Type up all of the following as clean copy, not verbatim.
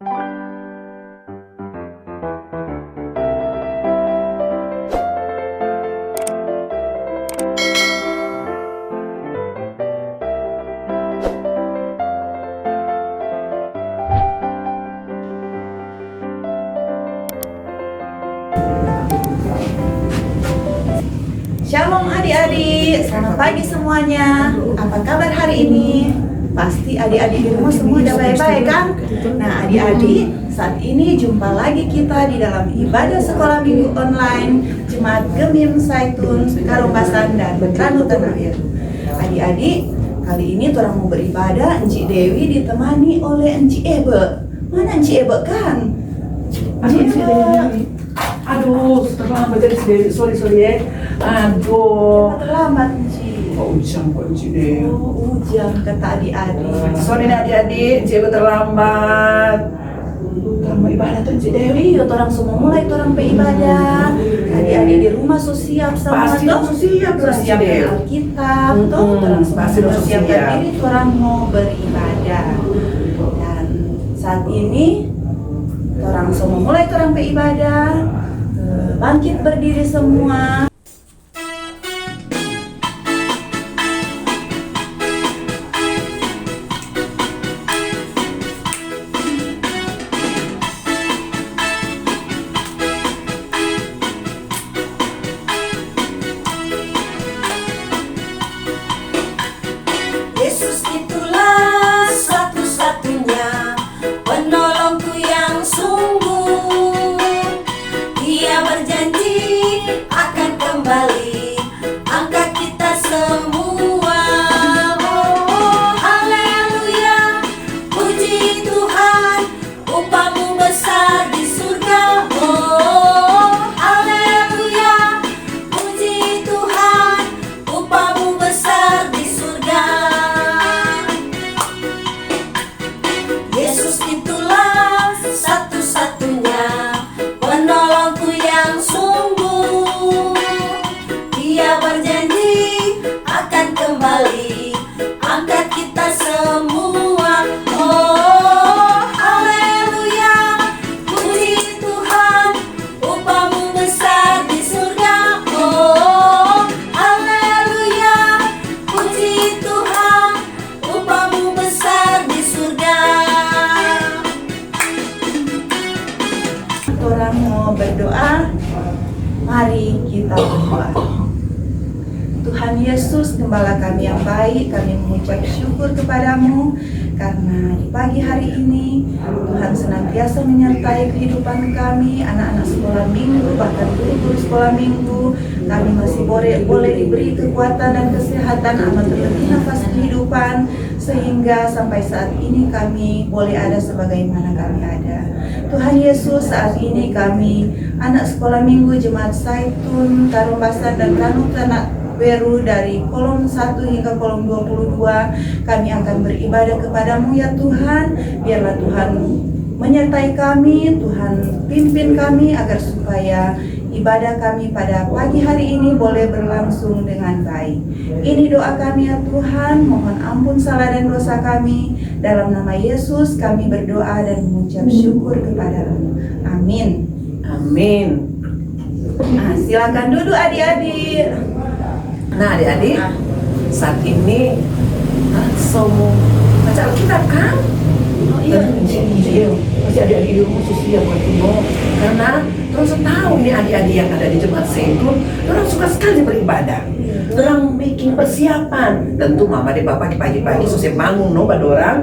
Shalom adik-adik, selamat pagi semuanya. Apa kabar hari ini? Pasti adik-adik di rumah semua udah baik-baik kan? Nah adik-adik, saat ini jumpa lagi kita di dalam ibadah sekolah minggu online Jemaat Gemim Zaitun, Karompasan dan Ranu Tanah Biru. Adik-adik, kali ini orang mau beribadah. Encik Dewi ditemani oleh Encik Ebe. Mana Encik Ebe kan? Encik Ebe. Aduh, terlambat dari sendiri, sorry ya. Aduh. Terlambat Encik. Ujang kok Encik Dewi. Oh, ujang kata adik-adik. Sorry nih adik-adik, Encik terlambat. Kamu ibadah tuh Encik Dewi. Iya, orang semua mulai orang beribadah. Adik-adik di rumah siap sama Pasti toh. siap lah Siap Dewi. Alkitab toh. Orang semua pasti dong siapkan siap. diri orang mau beribadah. Dan saat ini orang semua mulai orang beribadah. Bangkit berdiri semua. Yesus itulah satu-satunya penolongku yang sungguh. Dia berjanji akan kembali angkat kita semua. Oh, haleluya, puji Tuhan, upamu besar di surga. Oh, haleluya, puji Tuhan, upamu besar di surga. Yesus itulah satu-satunya penolongku yang sungguh. Dia berjanji akan kembali angkat kita semua. Oh, haleluya, puji Tuhan, upamu besar di surga. Oh, haleluya, puji Tuhan, upamu besar di surga. Orang mau berdoa. Mari kita berdoa. Tuhan Yesus, Gembala kami yang baik, kami mengucap syukur kepadamu karena di pagi hari ini Tuhan senantiasa menyertai kehidupan kami, anak-anak sekolah minggu, bahkan guru-guru sekolah minggu. Kami masih boleh diberi kekuatan dan kesehatan, amat terlebih nafas kehidupan, sehingga sampai saat ini kami boleh ada sebagaimana kami ada. Tuhan Yesus, saat ini kami anak sekolah minggu Jemaat Zaitun, Karompasan dan Ranu Tanah Biru dari kolom 1 hingga kolom 22, kami akan beribadah kepadamu ya Tuhan. Biarlah Tuhan menyertai kami, Tuhan pimpin kami agar supaya ibadah kami pada pagi hari ini boleh berlangsung dengan baik. Ini doa kami ya Tuhan, mohon ampun salah dan dosa kami. Dalam nama Yesus kami berdoa dan mengucap syukur kepadamu. Amin. Amin. Nah, silakan duduk adik-adik. Nah adik-adik, saat ini semua baca Alkitab kan? Oh iya. Masih adik-adik di rumah siap buat karena terus tahu nih adik-adik yang ada di Jemaat Zaitun, orang suka sekali beribadah. Orang bikin persiapan. Tentu mama dan papa di pagi-pagi susah bangun no pada orang.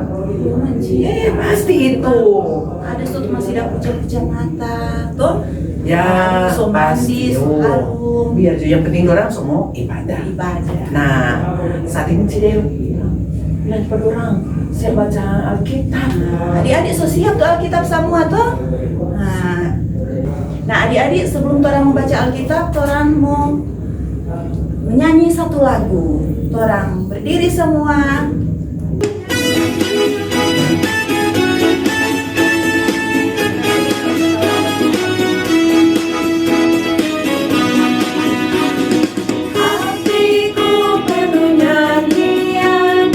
Pasti itu. Ada suatu masih ada pucat-pucat mata, toh? Ya pasti. Biar yang penting orang semua ibadah. Nah saat ini sih bilang pada orang, saya baca Alkitab. Adik-adik so siap tuh Alkitab semua tuh. Nah adik-adik sebelum orang membaca Alkitab, orang mau menyanyi satu lagu. Orang berdiri semua. Hatiku penuh nyanyian,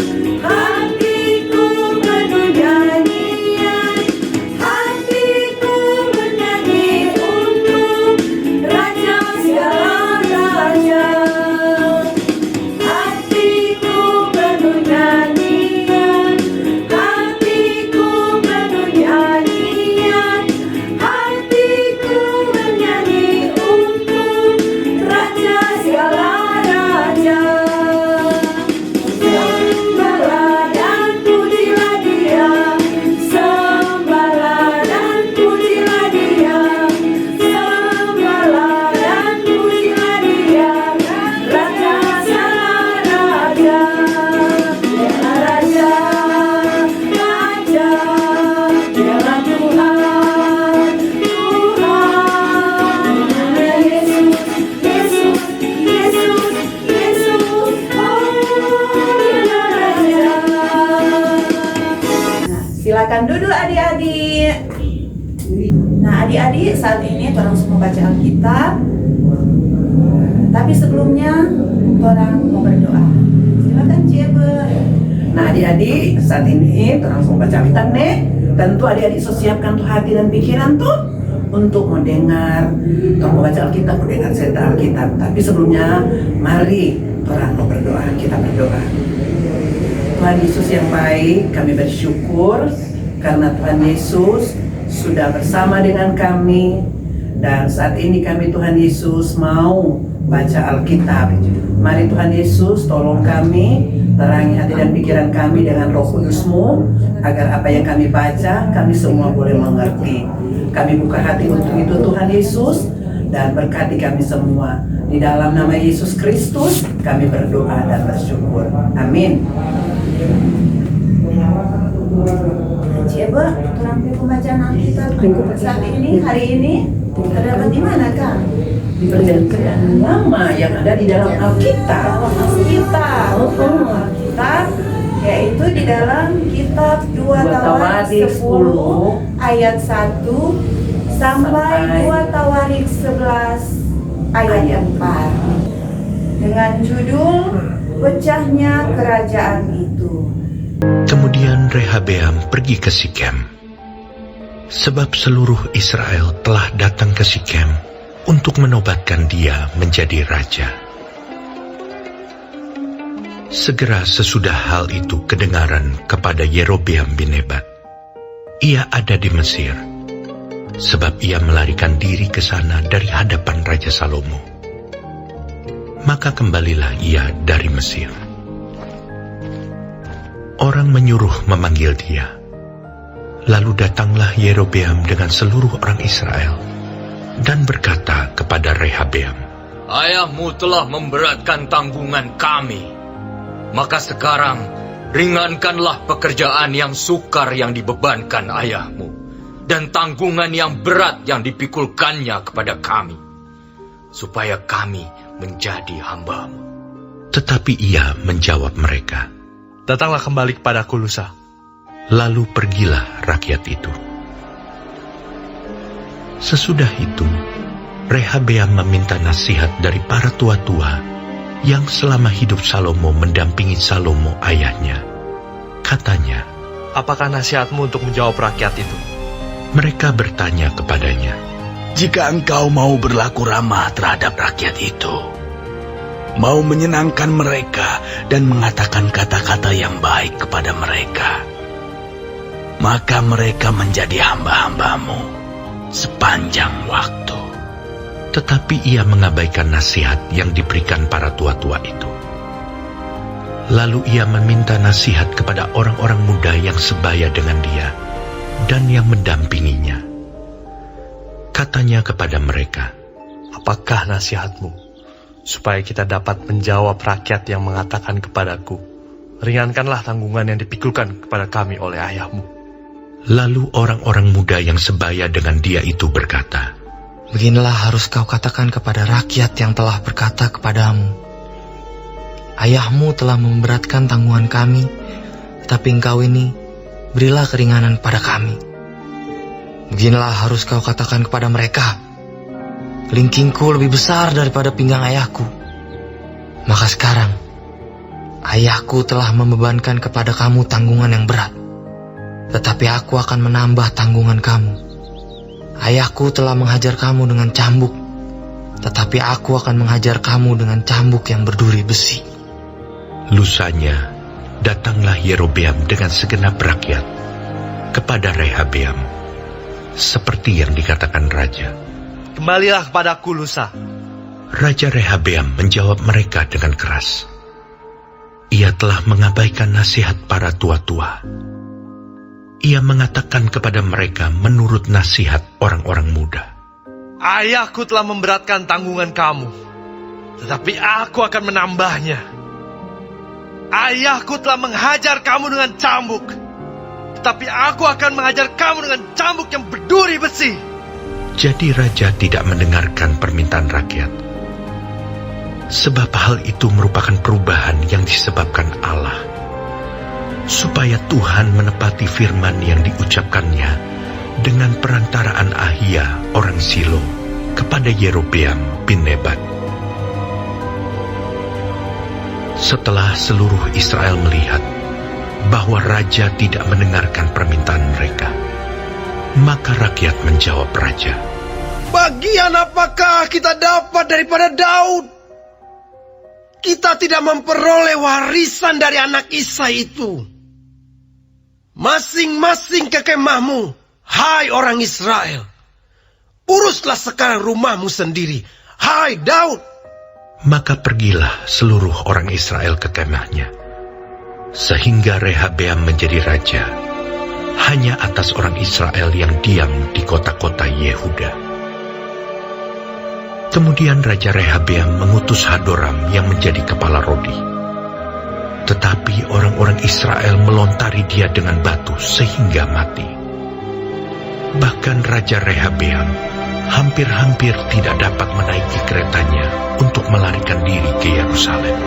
adik-adik. Nah, adik-adik, saat ini orang semua baca Alkitab. Tapi sebelumnya orang mau berdoa. Silakan Ciebe. Nah adik-adik, saat ini orang semua baca Alkitab nih. Tentu adik-adik siapkan tuh hati dan pikiran tuh untuk mendengar, untuk membaca Alkitab, mendengar cerita Alkitab. Tapi sebelumnya, mari orang mau berdoa. Kita berdoa. Tuhan Yesus yang baik, kami bersyukur karena Tuhan Yesus sudah bersama dengan kami. Dan saat ini kami Tuhan Yesus mau baca Alkitab. Mari Tuhan Yesus tolong kami, terangi hati dan pikiran kami dengan Roh Kudus-Mu, agar apa yang kami baca, kami semua boleh mengerti. Kami buka hati untuk itu Tuhan Yesus, dan berkati kami semua. Di dalam nama Yesus Kristus, kami berdoa dan bersyukur. Amin. Ciebe, orang pembacaan Alkitab saat ini, hari ini, terdapat di mana, Kang? Di perjanjian lama yang ada di dalam Alkitab. Alkitab, yaitu di dalam kitab 2 Tawarik 10 ayat 1 sampai 2 Tawarik 11 ayat 4 dengan judul Pecahnya Kerajaan Itu. Kemudian Rehabeam pergi ke Sikem, sebab seluruh Israel telah datang ke Sikem untuk menobatkan dia menjadi raja. Segera sesudah hal itu kedengaran kepada Yerobeam bin Nebat. Ia ada di Mesir, sebab ia melarikan diri ke sana dari hadapan Raja Salomo. Maka kembalilah ia dari Mesir. Orang menyuruh memanggil dia. Lalu datanglah Yerobeam dengan seluruh orang Israel dan berkata kepada Rehabeam, "Ayahmu telah memberatkan tanggungan kami. Maka sekarang ringankanlah pekerjaan yang sukar yang dibebankan ayahmu, dan tanggungan yang berat yang dipikulkannya kepada kami, supaya kami menjadi hamba-Mu." Tetapi ia menjawab mereka, "Datanglah kembali kepadaku lusa." Lalu pergilah rakyat itu. Sesudah itu, Rehabeam meminta nasihat dari para tua-tua yang selama hidup Salomo mendampingi Salomo ayahnya. Katanya, "Apakah nasihatmu untuk menjawab rakyat itu?" mereka bertanya kepadanya, Jika engkau mau berlaku ramah terhadap rakyat itu, mau menyenangkan mereka dan mengatakan kata-kata yang baik kepada mereka, maka mereka menjadi hamba-hambamu sepanjang waktu. Tetapi ia mengabaikan nasihat yang diberikan para tua-tua itu. Lalu ia meminta nasihat kepada orang-orang muda yang sebaya dengan dia dan yang mendampinginya. Katanya kepada mereka, "Apakah nasihatmu, supaya kita dapat menjawab rakyat yang mengatakan kepadaku, ringankanlah tanggungan yang dipikulkan kepada kami oleh ayahmu?" Lalu orang-orang muda yang sebaya dengan dia itu berkata, "Beginilah harus kau katakan kepada rakyat yang telah berkata kepadamu, ayahmu telah memberatkan tanggungan kami, tetapi engkau ini berilah keringanan pada kami. Beginilah harus kau katakan kepada mereka, kelingkingku lebih besar daripada pinggang ayahku. Maka sekarang, ayahku telah membebankan kepada kamu tanggungan yang berat, tetapi aku akan menambah tanggungan kamu. Ayahku telah menghajar kamu dengan cambuk, tetapi aku akan menghajar kamu dengan cambuk yang berduri besi." Lusanya, datanglah Yerobeam dengan segenap rakyat kepada Rehabeam, seperti yang dikatakan raja. "Kembalilah kepadaku lusa." Raja Rehabeam menjawab mereka dengan keras. Ia telah mengabaikan nasihat para tua-tua. Ia mengatakan kepada mereka menurut nasihat orang-orang muda. "Ayahku telah memberatkan tanggungan kamu, tetapi aku akan menambahnya. Ayahku telah menghajar kamu dengan cambuk, tetapi aku akan menghajar kamu dengan cambuk yang berduri besi." Jadi raja tidak mendengarkan permintaan rakyat, sebab hal itu merupakan perubahan yang disebabkan Allah, supaya Tuhan menepati firman yang diucapkannya dengan perantaraan Ahia orang Silo kepada Yerobeam bin Nebat. Setelah seluruh Israel melihat bahwa raja tidak mendengarkan permintaan mereka, maka rakyat menjawab raja, "Bagian apakah kita dapat daripada Daud? Kita tidak memperoleh warisan dari anak Isai itu. Masing-masing ke kemahmu, hai orang Israel. Uruslah sekarang rumahmu sendiri, hai Daud." Maka pergilah seluruh orang Israel ke kemahnya, sehingga Rehabeam menjadi raja hanya atas orang Israel yang diam di kota-kota Yehuda. Kemudian Raja Rehabeam mengutus Hadoram yang menjadi kepala Rodi. Tetapi orang-orang Israel melontari dia dengan batu sehingga mati. Bahkan Raja Rehabeam hampir-hampir tidak dapat menaiki keretanya untuk melarikan diri ke Yerusalem.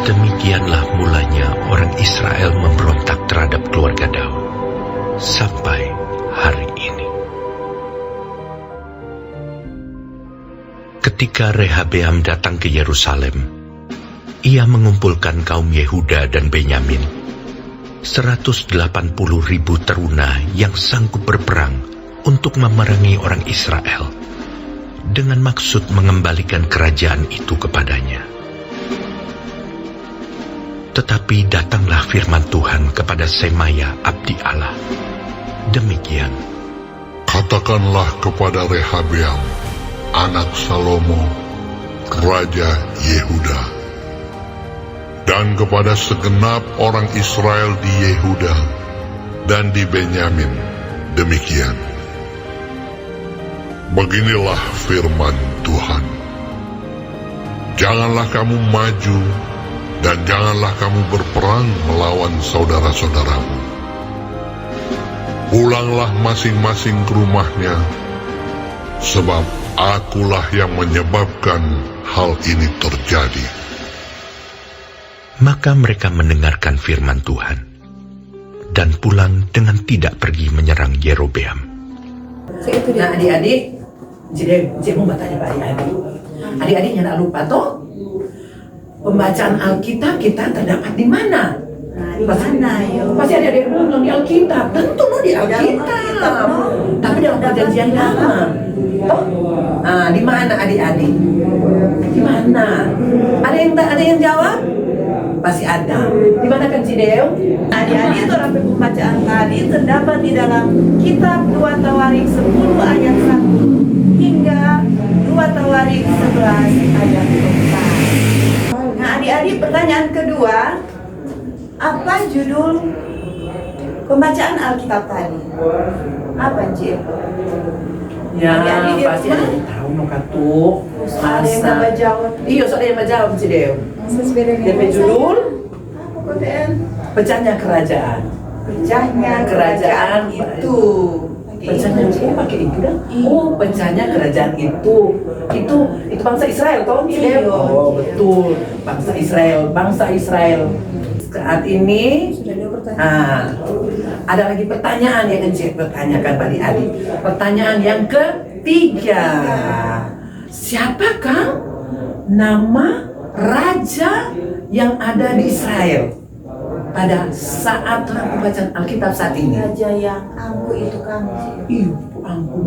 Demikianlah mulanya orang Israel memberontak terhadap keluarga Daud sampai hari ini. Ketika Rehabeam datang ke Yerusalem, ia mengumpulkan kaum Yehuda dan Benyamin, 180.000 teruna yang sanggup berperang untuk memerangi orang Israel, dengan maksud mengembalikan kerajaan itu kepadanya. Tetapi datanglah firman Tuhan kepada Semaya abdi Allah. Demikian, "Katakanlah kepada Rehabeam, anak Salomo, Raja Yehuda, dan kepada segenap orang Israel di Yehuda dan di Benyamin, demikian. Beginilah firman Tuhan. Janganlah kamu maju, dan janganlah kamu berperang melawan saudara-saudaramu. Pulanglah masing-masing ke rumahnya, sebab akulah yang menyebabkan hal ini terjadi." maka mereka mendengarkan firman Tuhan dan pulang dengan tidak pergi menyerang Yerobeam. Nah adik-adik, jadi mau bertanya Pak adik-adik. Adik-adik jangan lupa toh, pembacaan Alkitab kita terdapat di mana? Nah, di mana yo? Pasti adik-adik bilang di Alkitab, tentu lo di Alkitab. Tapi dalam perjanjian lama. Toh? Nah, di mana adik-adik? Di mana? Ada yang jawab? Pasti ada. Di mana kan Cideo? Adik-adik itu dalam pembacaan tadi terdapat di dalam kitab 2 Tawarik 10 ayat 1 hingga 2 Tawarik 11 ayat 4. Nah adik-adik, pertanyaan kedua, apa judul pembacaan Alkitab tadi? Apa Cik? Ya, Adik-adik dia pasti rumah? ada yang tahu no katu. Ada yang mau jawab? Iya, ada yang mau jawab Cideo. DP judul Apa KTN? Pecahnya kerajaan. Pecahnya kerajaan itu. Pecahnya itu pakai itu dah. Oh, pecahnya kerajaan itu. Itu bangsa Israel toh? Iya. Oh, betul. Bangsa Israel. Saat ini ada lagi pertanyaan yang Encik bertanyakan pada adik. Pertanyaan yang ketiga. Siapakah nama raja yang ada di Israel pada saat pembacaan Alkitab saat ini? Raja yang angku itu kamu sih. Ih, ampun,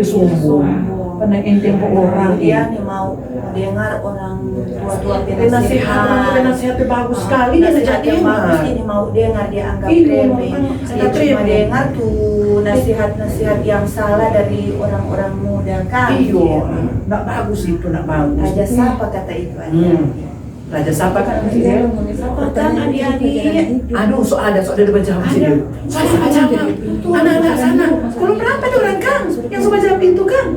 sombong. Karena ente orang Dia nih mau dengar orang tua-tua penasihatnya bagus sekali dia nasihat yang bagus mah. ini mau dengar, dia anggap Iya, remeh. makanya Dia cuma remeh. dengar tuh nasihat-nasihat yang salah dari orang-orang muda kan. Iyo, nggak bagus itu, nggak bagus. Raja siapa kata itu aja? Raja siapa kan? Kan adik-adik. Aduh, so ada baca sini. So baca anak-anak sana. Kalau berapa tuh orang kan? Yang so baca pintu kan?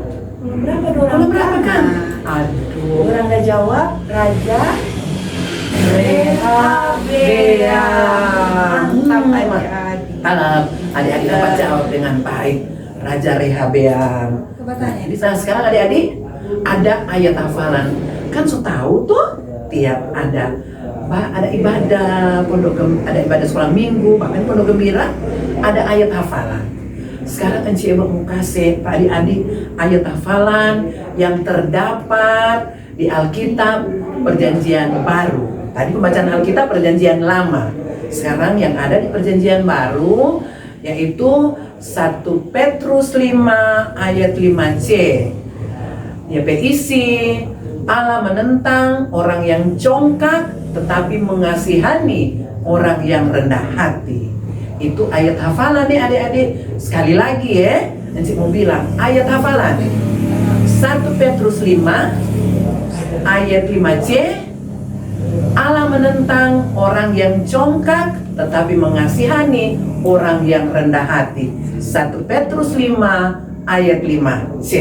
Kalau berapa kan? Aduh. Orang udah jawab, Raja Rehabeam. Mantap adik-adik. Alam, adik-adik dapat jawab dengan baik. Raja Rehabeam. Nah, sekarang adik-adik ada ayat hafalan. Kan so tahu tuh tiap ada ada ibadah ada ibadah sekolah minggu, bahkan pondok gembira ada ayat hafalan. Sekarang Enci Eba mau kasih Pak adik-adik ayat hafalan yang terdapat di Alkitab Perjanjian Baru. Tadi pembacaan Alkitab Perjanjian Lama. Sekarang yang ada di Perjanjian Baru yaitu 1 Petrus 5 ayat 5C. Ya, isi Allah menentang orang yang congkak tetapi mengasihani orang yang rendah hati. Itu ayat hafalan nih adik-adik. Sekali lagi ya, Nanti mau bilang ayat hafalan 1 Petrus 5 ayat 5C. Allah menentang orang yang congkak tetapi mengasihani orang yang rendah hati. 1 Petrus 5 ayat 5C.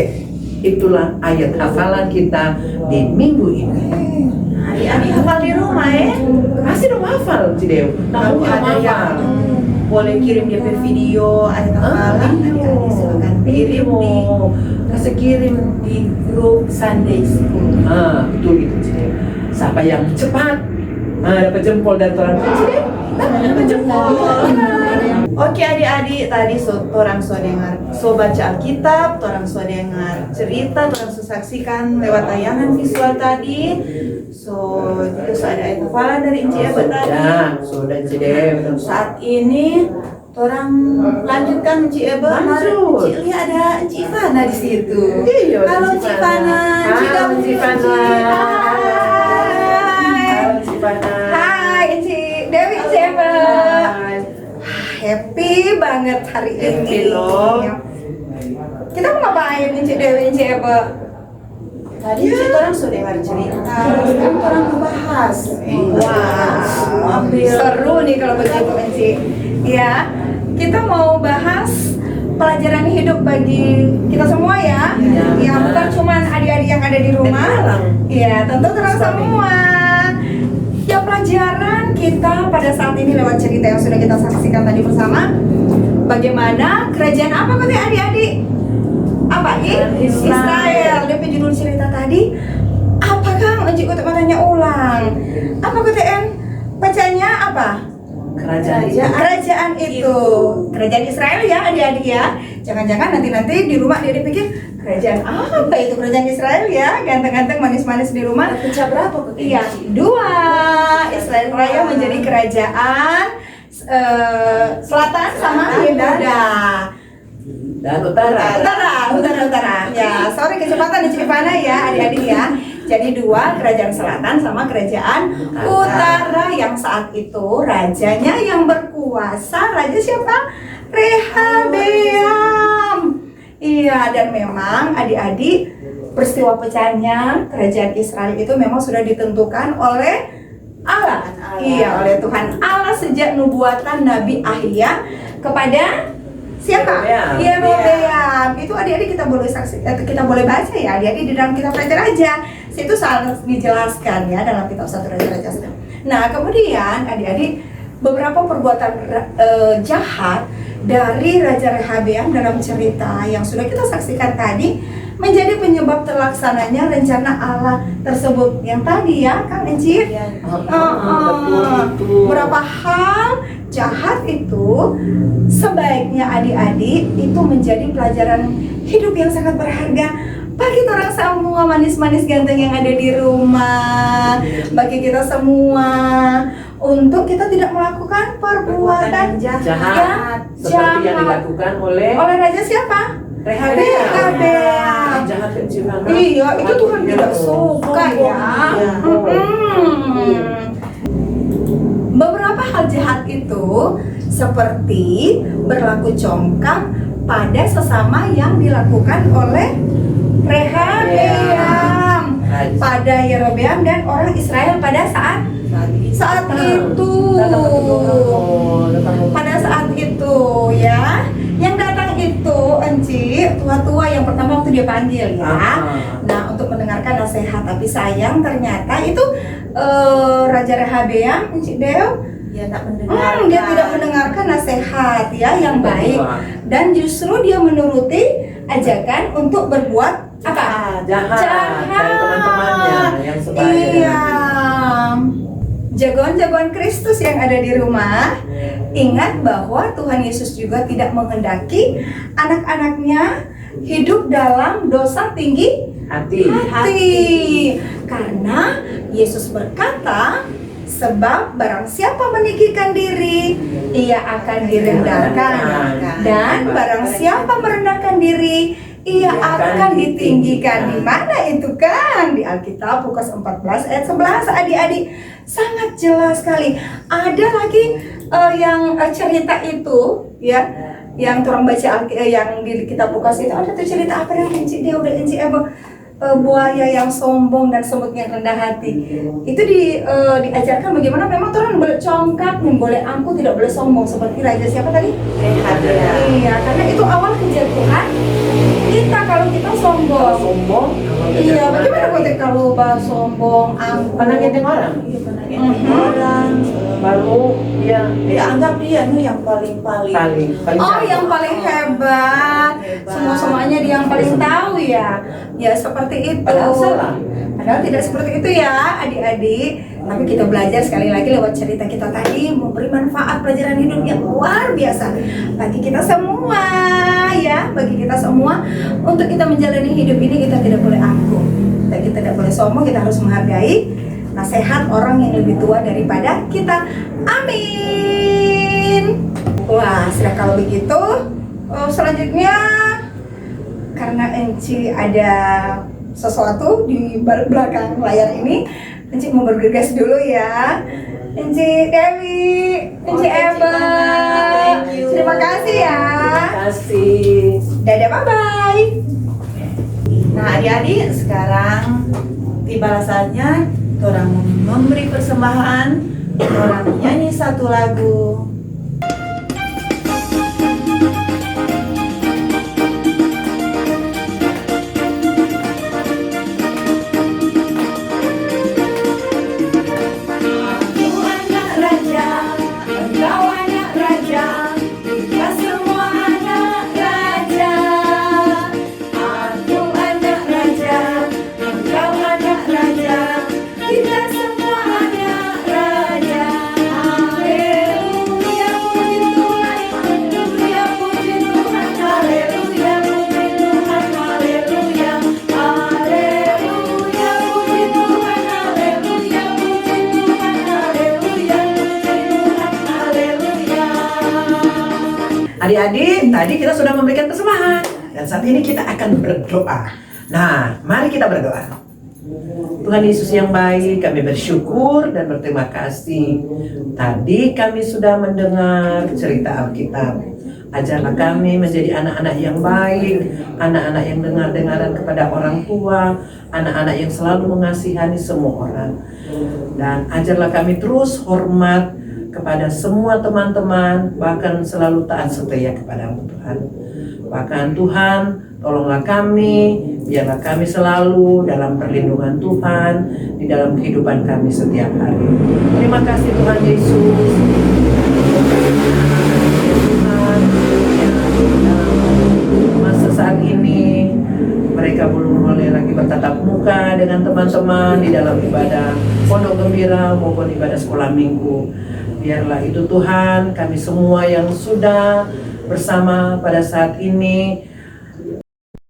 Itulah ayat hafalan kita di minggu ini. Adik-adik hafal di rumah ya? Pasti dong hafal, Cidew. Kalau ada yang boleh kirim DP video ayat hafalan, adik-adik silakan kirim kasih kirim di grup Sunday School. Betul itu, Cidew. Siapa yang cepat dapat jempol dari orang Cidew, dapat jempol. Oke adik-adik, tadi orang so dengar, so baca Alkitab, orang so dengar cerita, orang so saksikan lewat tayangan visual tadi. So itu ada ayat hafalan dari Enci Eba tadi. Ya, sudah Cidew. Saat ini orang lanjutkan Enci Eba. Lanjut. Enci lihat ada Enci Ivana di situ. Iya, halo Enci Ivana. Halo Enci Ivana. Hai. Enci Ivana. Hai Enci Dewi Enci Eba. Happy banget hari Happy ini. loh. Kita mau ngapain Enci Dewi Enci Eba? Tadi orang sudah dengar cerita, sekarang orang membahas. Wah, seru nih kalau begitu Enci. Ya, kita mau bahas pelajaran hidup bagi kita semua ya. Ya, bukan cuma adik-adik yang ada di rumah. Ya, tentu terang semua. Ya, pelajaran kita pada saat ini lewat cerita yang sudah kita saksikan tadi bersama. Bagaimana kerajaan apa kata adik-adik? Apa ini? Israel. DP judul cerita tadi. Apakah Enci Kutip tanya ulang? Apa KTN? Bacanya apa? Kerajaan itu. Kerajaan Israel ya adik-adik ya. Jangan-jangan nanti di rumah dia pikir kerajaan apa itu kerajaan Israel ya? Ganteng-ganteng manis-manis di rumah. Pecah berapa kok? Iya, 2. Israel Raya menjadi kerajaan selatan sama Yehuda. Dan utara. Ya, sorry kecepatan di Ivana ya adik-adik ya. Jadi 2, kerajaan selatan sama kerajaan utara yang saat itu rajanya yang berkuasa. Raja siapa? Rehabeam. Iya, dan memang adik-adik peristiwa pecahnya kerajaan Israel itu memang sudah ditentukan oleh Allah. Iya, oleh Tuhan Allah sejak nubuatan Nabi Ahia kepada siapa? Yerobeam. Itu adik-adik kita boleh baca ya adik-adik di dalam kitab Raja-Raja. Itu sangat dijelaskan ya dalam kitab 1 Raja-Raja. Nah, kemudian adik-adik beberapa perbuatan jahat dari Raja Rehabeam dalam cerita yang sudah kita saksikan tadi menjadi penyebab terlaksananya rencana Allah tersebut yang tadi ya Kang Enci. Berapa hal jahat itu sebaiknya adik-adik itu menjadi pelajaran hidup yang sangat berharga bagi orang semua manis-manis ganteng yang ada di rumah, bagi kita semua untuk kita tidak melakukan perbuatan jahat seperti yang dilakukan oleh raja siapa? Rehabeam. Jahat kencilan. Iya, itu Tuhan tidak suka ya. Beberapa hal jahat itu seperti berlaku congkak pada sesama yang dilakukan oleh Rehabeam pada Yerobeam dan orang Israel pada saat itu. Pada saat itu ya, yang datang itu Enci, tua-tua yang pertama waktu dia panggil ya. Nah, untuk mendengarkan nasihat, tapi sayang ternyata itu Raja Rehabeam, Enci Dew, dia tidak mendengarkan nasihat ya yang baik, dan justru dia menuruti ajakan untuk berbuat apa? Jahat dari teman-temannya yang sebaya. Iya. jagoan-jagoan Kristus yang ada di rumah, ingat bahwa Tuhan Yesus juga tidak menghendaki anak-anaknya hidup dalam dosa tinggi hati. Karena Yesus berkata, sebab barang siapa meninggikan diri, ia akan direndahkan. Dan barang siapa merendahkan diri, ia akan ditinggikan. Di mana itu kan? Di Alkitab Lukas 14 ayat 11, adik-adik. Sangat jelas sekali. Ada lagi yang cerita itu, ya, yang turang baca yang di kitab Lukas itu ada tuh cerita apa yang dia udah buaya yang sombong dan semut yang rendah hati. Itu diajarkan bagaimana memang orang boleh congkak, boleh angkuh, tidak boleh sombong seperti raja siapa tadi? Iya, karena itu awal kejatuhan kita kalau kita sombong. Iya, bagaimana konteks kalau sombong, angkuh? Pernah ngintip orang? Iya, pernah ngintip orang. Baru dia Dianggap dia nih yang paling yang paling hebat. Semuanya dia yang paling tahu ya. Ya seperti itu. Padahal tidak seperti itu ya adik-adik. Tapi kita belajar sekali lagi lewat cerita kita tadi, memberi manfaat pelajaran hidup yang luar biasa bagi kita semua ya, bagi kita semua. Untuk kita menjalani hidup ini kita tidak boleh angkuh, kita tidak boleh sombong, kita harus menghargai nasihat orang yang lebih tua daripada kita. Amin. Wah, sudah kalau begitu selanjutnya, karena Enci ada sesuatu di belakang layar ini, Enci mau bergegas dulu ya. Enci Dewi, Enci Eva, terima kasih ya. Terima kasih. Dadah, bye-bye. Nah adik-adik, sekarang tiba saatnya orang memberi persembahan, orang nyanyi satu lagu. Adik-adik, tadi kita sudah memberikan persembahan dan saat ini kita akan berdoa. Nah, mari kita berdoa. Tuhan Yesus yang baik, kami bersyukur dan berterima kasih. Tadi kami sudah mendengar cerita Alkitab. Ajarlah kami menjadi anak-anak yang baik, anak-anak yang dengar-dengaran kepada orang tua, anak-anak yang selalu mengasihani semua orang. Dan ajarlah kami terus hormat kepada semua teman-teman, bahkan selalu taat setia kepada-Mu Tuhan. Bahkan Tuhan, tolonglah kami, biarlah kami selalu dalam perlindungan Tuhan di dalam kehidupan kami setiap hari. Terima kasih Tuhan Yesus. Tuhan, masa saat ini mereka belum boleh lagi bertatap muka dengan teman-teman di dalam ibadah pondok gembira maupun ibadah sekolah minggu. Biarlah itu Tuhan, kami semua yang sudah bersama pada saat ini,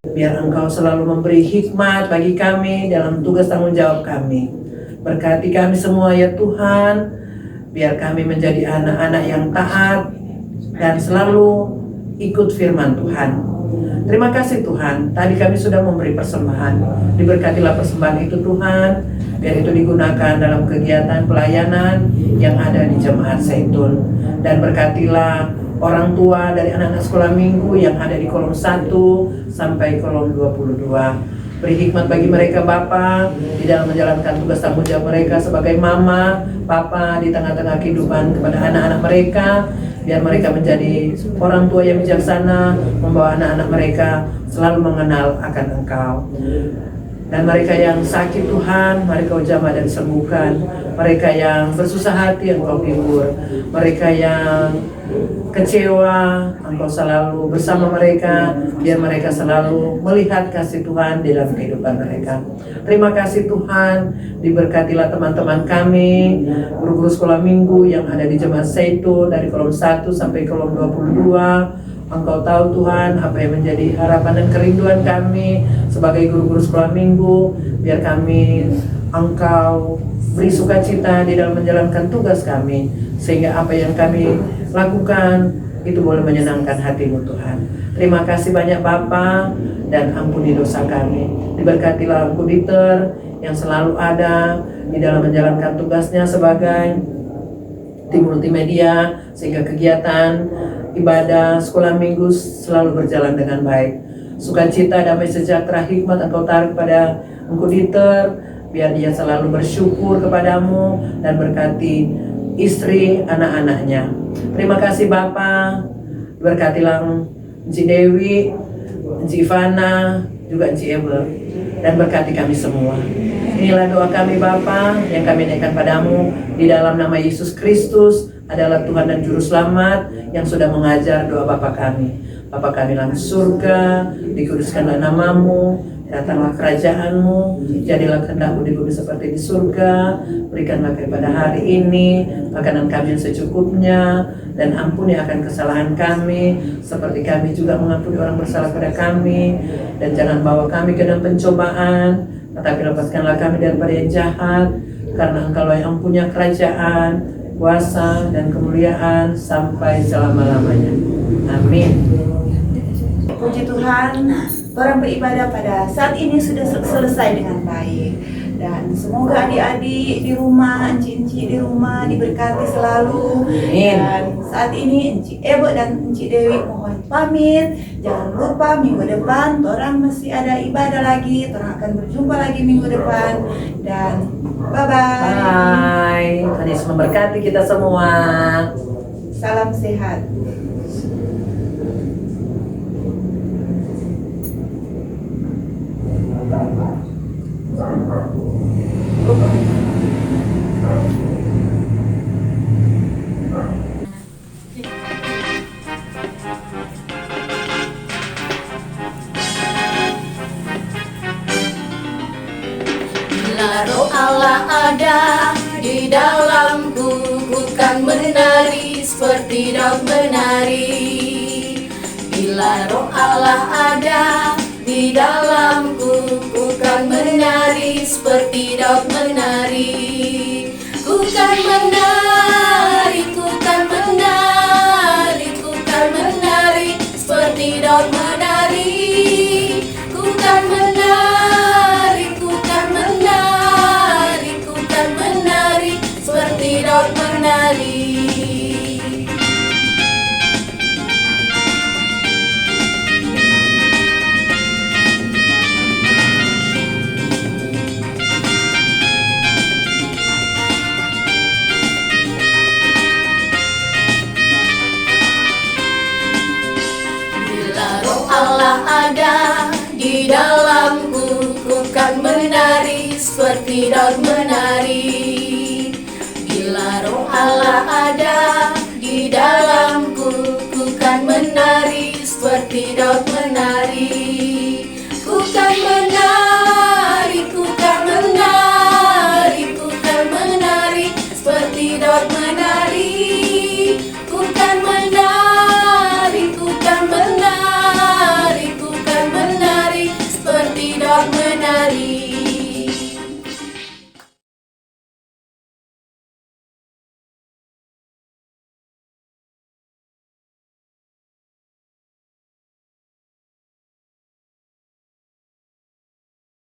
biar Engkau selalu memberi hikmat bagi kami dalam tugas tanggung jawab kami. Berkati kami semua ya Tuhan, biar kami menjadi anak-anak yang taat dan selalu ikut firman Tuhan. Terima kasih Tuhan, tadi kami sudah memberi persembahan. Diberkatilah persembahan itu Tuhan, biar itu digunakan dalam kegiatan pelayanan yang ada di Jemaat Zaitun. Dan berkatilah orang tua dari anak-anak sekolah minggu yang ada di kolom 1 sampai kolom 22. Beri hikmat bagi mereka Bapa di dalam menjalankan tugas tanggung jawab mereka sebagai mama, papa di tengah-tengah kehidupan kepada anak-anak mereka. Biar mereka menjadi orang tua yang bijaksana, membawa anak-anak mereka selalu mengenal akan Engkau. Dan mereka yang sakit Tuhan, mari Kau jamah dan sembuhkan. Mereka yang bersusah hati, Engkau hibur. Mereka yang kecewa, Engkau selalu bersama mereka, biar mereka selalu melihat kasih Tuhan di dalam kehidupan mereka. Terima kasih Tuhan, diberkatilah teman-teman kami, guru-guru sekolah minggu yang ada di Jemaat Zaitun dari kolom 1 sampai kolom 22. Engkau tahu Tuhan apa yang menjadi harapan dan kerinduan kami sebagai guru-guru sekolah minggu. Biar kami Engkau beri sukacita di dalam menjalankan tugas kami, sehingga apa yang kami lakukan itu boleh menyenangkan hati-Mu Tuhan. Terima kasih banyak Bapa, dan ampuni dosa kami. Diberkatilah Engkau Dieter yang selalu ada di dalam menjalankan tugasnya sebagai tim multimedia, sehingga kegiatan ibadah sekolah minggu selalu berjalan dengan baik. Sukacita, damai sejahtera, hikmat Engkau taruh kepada Engkau Dieter, biar dia selalu bersyukur kepadamu dan berkati istri, anak-anaknya. Terima kasih Bapa, berkatilah Encik Dewi, Encik Ivana, juga Encik Ebel, dan berkati kami semua. Inilah doa kami Bapa yang kami naikkan padamu di dalam nama Yesus Kristus adalah Tuhan dan Juru Selamat yang sudah mengajar doa Bapa kami. Bapa kami dalam surga, dikuduskanlah namamu, datanglah kerajaan-Mu, jadilah kehendak-Mu di bumi seperti di surga. Berikanlah kepada hari ini makanan kami yang secukupnya, dan ampuni akan kesalahan kami seperti kami juga mengampuni orang bersalah pada kami. Dan jangan bawa kami ke dalam pencobaan, tetapi lepaskanlah kami daripada yang jahat, karena Engkau yang punya kerajaan, kuasa, dan kemuliaan sampai selama-lamanya. Amin. Puji Tuhan, orang beribadah pada saat ini sudah selesai dengan baik. Dan semoga adik-adik di rumah, encik-encik di rumah diberkati selalu. Amin. Dan saat ini Encik Ebo dan Encik Dewi mohon pamit. Jangan lupa minggu depan orang masih ada ibadah lagi. Orang akan berjumpa lagi minggu depan. Dan bye-bye. Bye. Tuhan Yesus memberkati kita semua. Salam sehat. Bila roh Allah ada di dalamku, bukan menari seperti Daud menari. Bila roh Allah ada di dalamku, bukan menari seperti Daud menari. Bukan menari, bukan menari, bukan menari seperti Daud menari. Bukan menari, bukan menari, bukan menari seperti Daud menari. Allah ada di dalamku, bukan menari seperti Daud menari. Bila roh Allah ada di dalamku, bukan menari seperti Daud menari.